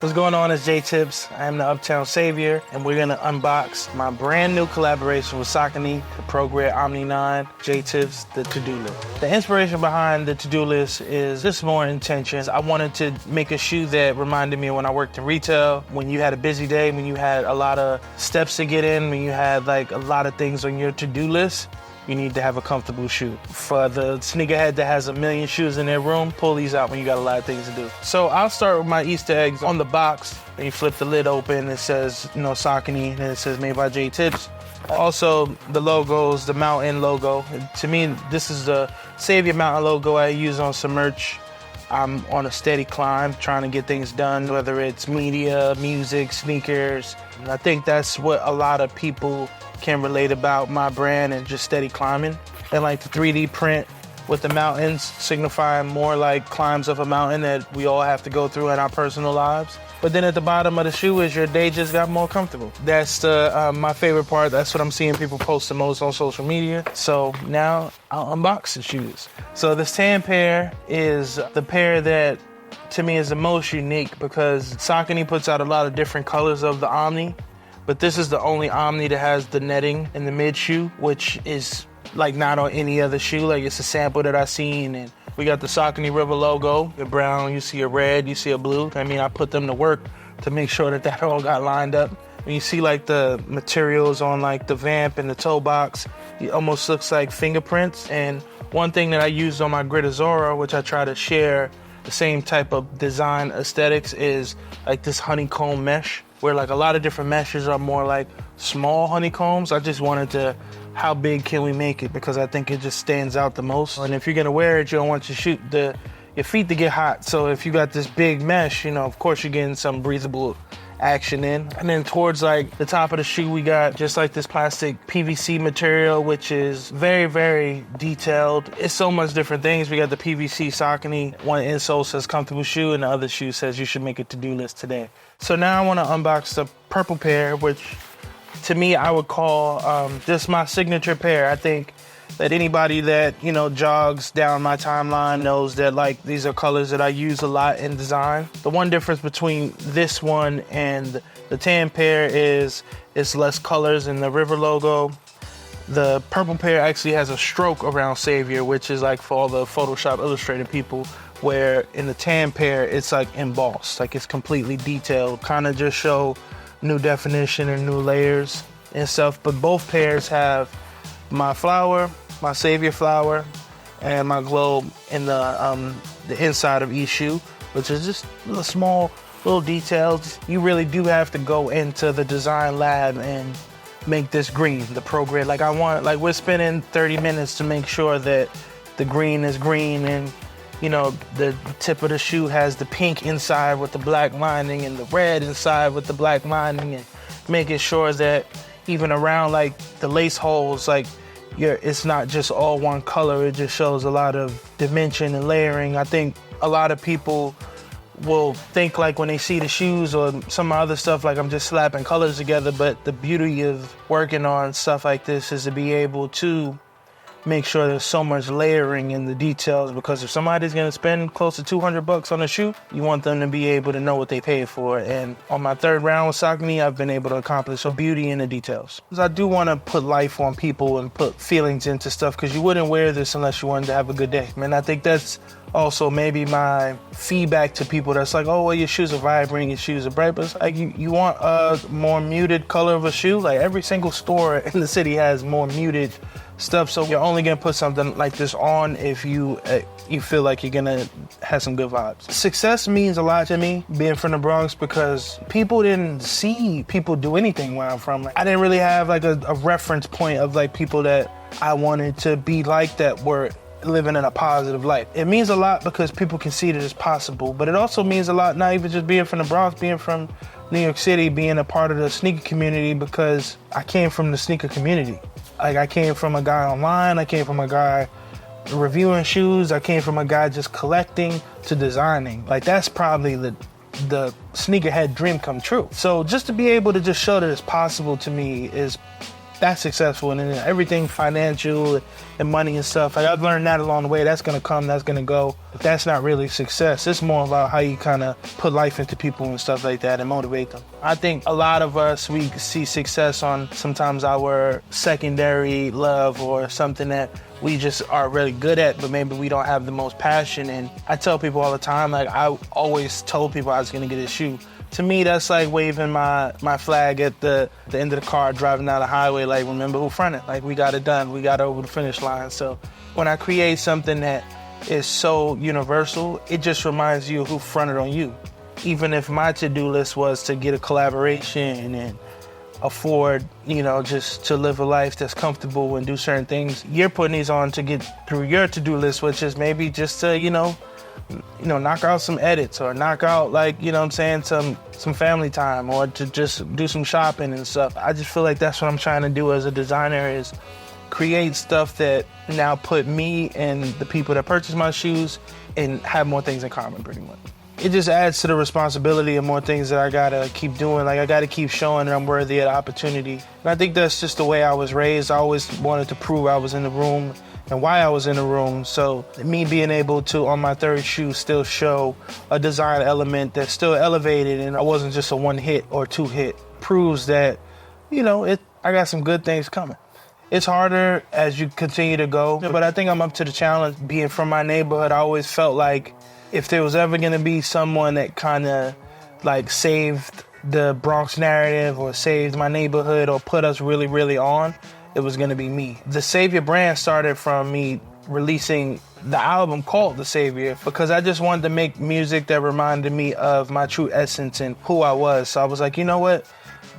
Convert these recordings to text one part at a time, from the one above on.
What's going on? It's J-Tips. I am the Uptown Savior, and we're gonna unbox my brand new collaboration with Saucony ProGrid Omni 9, J-Tips, the to-do list. The inspiration behind the to-do list is just more intentions. I wanted to make a shoe that reminded me of when I worked in retail, when you had a busy day, when you had a lot of steps to get in, when you had like a lot of things on your to-do list. You need to have a comfortable shoe. For the sneakerhead that has a million shoes in their room, pull these out when you got a lot of things to do. So I'll start with my Easter eggs. On the box, and you flip the lid open, it says, Saucony, and it says made by J-Tips. Also, the logos, the mountain logo. To me, this is the Savior Mountain logo I use on some merch. I'm on a steady climb, trying to get things done, whether it's media, music, sneakers. And I think that's what a lot of people can relate about my brand and just steady climbing. And like the 3D print with the mountains signifying more like climbs of a mountain that we all have to go through in our personal lives. But then at the bottom of the shoe is your day just got more comfortable. That's my favorite part. That's what I'm seeing people post the most on social media. So now I'll unbox the shoes. So this tan pair is the pair that to me is the most unique because Saucony puts out a lot of different colors of the Omni, but this is the only Omni that has the netting in the mid shoe, which is like not on any other shoe. Like it's a sample that I've seen, and we got the Saucony River logo, the brown, you see a red, you see a blue. I mean, I put them to work to make sure that all got lined up. When you see like the materials on like the vamp and the toe box, it almost looks like fingerprints. And one thing that I used on my Grid Azora, which I try to share the same type of design aesthetics, is like this honeycomb mesh, where like a lot of different meshes are more like small honeycombs. I just wanted to, how big can we make it? Because I think it just stands out the most. And if you're gonna wear it, you don't want your feet to get hot. So if you got this big mesh, of course you're getting some breathable action in. And then towards like the top of the shoe, we got just like this plastic PVC material, which is very, very detailed. It's so much different things. We got the PVC Saucony. One insole says comfortable shoe and the other shoe says you should make a to-do list today. So now I want to unbox the purple pair, which to me I would call just my signature pair. I think that anybody that jogs down my timeline knows that like these are colors that I use a lot in design. The one difference between this one and the tan pair is it's less colors in the river logo. The purple pair actually has a stroke around Savior, which is like for all the Photoshop Illustrated people, where in the tan pair it's like embossed, like it's completely detailed, kind of just show new definition and new layers and stuff. But both pairs have my flower, my Savior flower, and my globe in the inside of each shoe, which is just little small little details. You really do have to go into the design lab and make this green, the ProGrid. Like we're spending 30 minutes to make sure that the green is green, and the tip of the shoe has the pink inside with the black lining and the red inside with the black lining, and making sure that even around like the lace holes, like it's not just all one color. It just shows a lot of dimension and layering. I think a lot of people will think like when they see the shoes or some other stuff, like I'm just slapping colors together, but the beauty of working on stuff like this is to be able to make sure there's so much layering in the details, because if somebody's gonna spend close to $200 on a shoe, you want them to be able to know what they paid for. And on my third round with Saucony, I've been able to accomplish some beauty in the details. I do want to put life on people and put feelings into stuff, because you wouldn't wear this unless you wanted to have a good day. And I think that's also maybe my feedback to people that's like, oh, well, your shoes are vibrant, your shoes are bright, but it's like you want a more muted color of a shoe. Like every single store in the city has more muted stuff, so you're only gonna put something like this on if you feel like you're gonna have some good vibes. Success means a lot to me, being from the Bronx, because people didn't see people do anything where I'm from. Like, I didn't really have like a reference point of like people that I wanted to be like that were living in a positive life. It means a lot because people can see that it's possible, but it also means a lot not even just being from the Bronx, being from New York City, being a part of the sneaker community, because I came from the sneaker community. Like I came from a guy online, I came from a guy reviewing shoes, I came from a guy just collecting to designing. Like that's probably the sneakerhead dream come true. So just to be able to just show that it's possible to me that's successful. And then everything financial and money and stuff, like I've learned that along the way. That's gonna come, that's gonna go. But that's not really success. It's more about how you kind of put life into people and stuff like that and motivate them. I think a lot of us, we see success on sometimes our secondary love or something that we just are really good at, but maybe we don't have the most passion. And I tell people all the time, like I always told people I was gonna get a shoe. To me, that's like waving my flag at the end of the car driving down the highway, like remember who fronted, like we got it done, we got over the finish line. So when I create something that is so universal, it just reminds you who fronted on you. Even if my to-do list was to get a collaboration and afford, just to live a life that's comfortable and do certain things, you're putting these on to get through your to-do list, which is maybe just to, knock out some edits or knock out some family time or to just do some shopping and stuff. I just feel like that's what I'm trying to do as a designer, is create stuff that now put me and the people that purchase my shoes and have more things in common, pretty much. It just adds to the responsibility and more things that I gotta keep doing. Like I gotta keep showing that I'm worthy of the opportunity. And I think that's just the way I was raised. I always wanted to prove I was in the room and why I was in the room. So me being able to, on my third shoe, still show a design element that's still elevated and I wasn't just a one hit or two hit, proves that, I got some good things coming. It's harder as you continue to go, but I think I'm up to the challenge. Being from my neighborhood, I always felt like if there was ever gonna be someone that kind of like saved the Bronx narrative or saved my neighborhood or put us really, really on, it was gonna be me. The Savior brand started from me releasing the album called The Savior because I just wanted to make music that reminded me of my true essence and who I was. So I was like, you know what?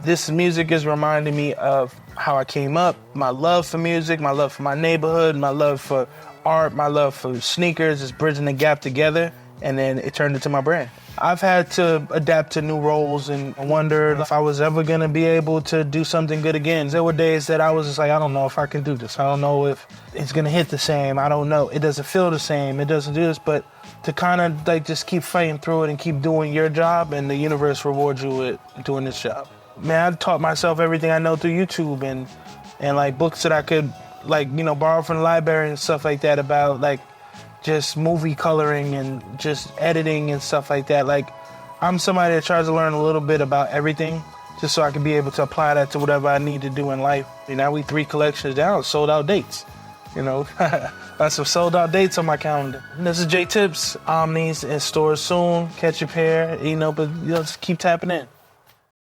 This music is reminding me of how I came up, my love for music, my love for my neighborhood, my love for art, my love for sneakers, is bridging the gap together, and then it turned into my brand. I've had to adapt to new roles and wondered if I was ever gonna be able to do something good again. There were days that I was just like, I don't know if I can do this. I don't know if it's gonna hit the same. I don't know. It doesn't feel the same. It doesn't do this, but to kind of like just keep fighting through it and keep doing your job, and the universe rewards you with doing this job. Man, I've taught myself everything I know through YouTube and like books that I could borrow from the library and stuff like that about like just movie coloring and just editing and stuff like that. Like I'm somebody that tries to learn a little bit about everything just so I can be able to apply that to whatever I need to do in life. And now we 3 collections down, sold out dates. That's some sold out dates on my calendar. And this is J Tips, Omnis in stores soon. Catch a pair, but just keep tapping in.